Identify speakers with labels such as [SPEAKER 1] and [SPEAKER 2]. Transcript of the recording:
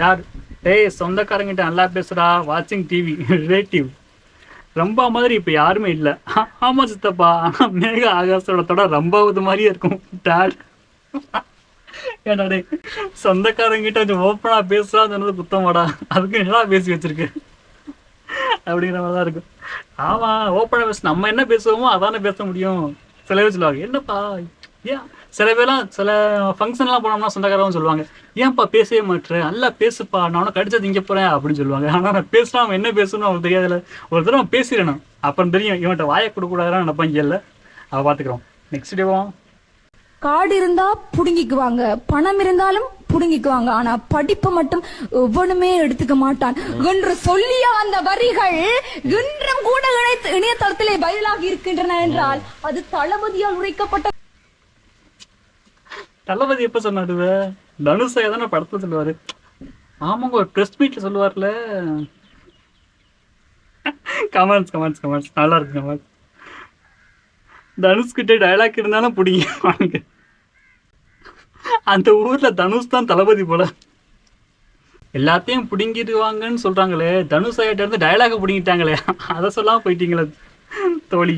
[SPEAKER 1] யார்? டேய் சொந்தக்காரங்கிட்ட நல்லா பேசுறா, வாட்சிங் டிவி ரிலேட்டிவ். ரம்பா மாதிரி இப்ப யாருமே இல்ல. ஆமா சித்தப்பா, ஆனா மேக ஆகாசோட தொடர் ரம்பாவது மாதிரியே இருக்கும் டாட். ஏன்டா டேய், சொந்தக்காரங்கிட்ட கொஞ்சம் ஓப்பனா பேசுறான்னு சொன்னது குத்தமாடா, அதுக்கு என்னடா பேசி வச்சிருக்கு அப்படிங்கிற மாதிரி தான் இருக்கும். ஆமா, ஓப்பனா பேச நம்ம என்ன பேசுவோமோ அதானே பேச முடியும். சில பேர் சொல்லுவாங்க என்னப்பா, ஏன் சில பேர்லாம் சில ஃபங்க்ஷன்லாம் போனோம்னா சொந்தக்காரங்க சொல்லுவாங்க, ஏன்ப்பா பேசவே மாட்டேற, நல்லா பேசுப்பா, நான் உனக்கு அடிச்சா திங்க போறேன் அப்படின்னு சொல்லுவாங்க. ஆனா நான் பேசினா அவன் என்ன பேசணும்னு அவனுக்கு தெரியாதுல்ல. ஒரு தடவை அவன் பேசிடணும், அப்புறம் தெரியும் இவன்கிட்ட வாயை கொடுக்கூடாதுன்னு நினைப்பாங்க. இல்லை அவ பார்த்துக்கிறோம். நெக்ஸ்ட் டேவும்
[SPEAKER 2] காடு இருந்தா புடுங்கிக்குவாங்க, பணம் இருந்தாலும் புடுங்கிக்குவாங்க, ஆனா படிப்பை மட்டும் எவனுமே எடுத்துக்க மாட்டான் என்று சொல்லிய அந்த வரிகள் இன்றும் கூட இணையதளத்திலே வைரலாகி இருக்கின்றன என்றால் அது தளபதியால் உரைக்கப்பட்ட.
[SPEAKER 1] தளபதி எப்ப சொன்னாரு? தனுஷ் தானே படத்துல சொல்லுவாரு. ஆமாங்க, ஒரு பிரஸ் மீட்ல சொல்லுவார்ல. கமெண்ட்ஸ் கமெண்ட்ஸ் கமெண்ட்ஸ் நல்லா இருக்கு. கமெண்ட்ஸ் தனுஷ் கிட்ட டைலாக் இருந்தாலும் பிடிங்க. அந்த ஊர்ல தனுஷ் தான் தளபதி போல. எல்லாத்தையும் பிடுங்கிடுவாங்கன்னு சொல்றாங்களே, தனுஷ் ஐயாட்ட இருந்து டைலாக பிடிங்கிட்டாங்களே, அதை சொல்லாம போயிட்டீங்களே தோழி.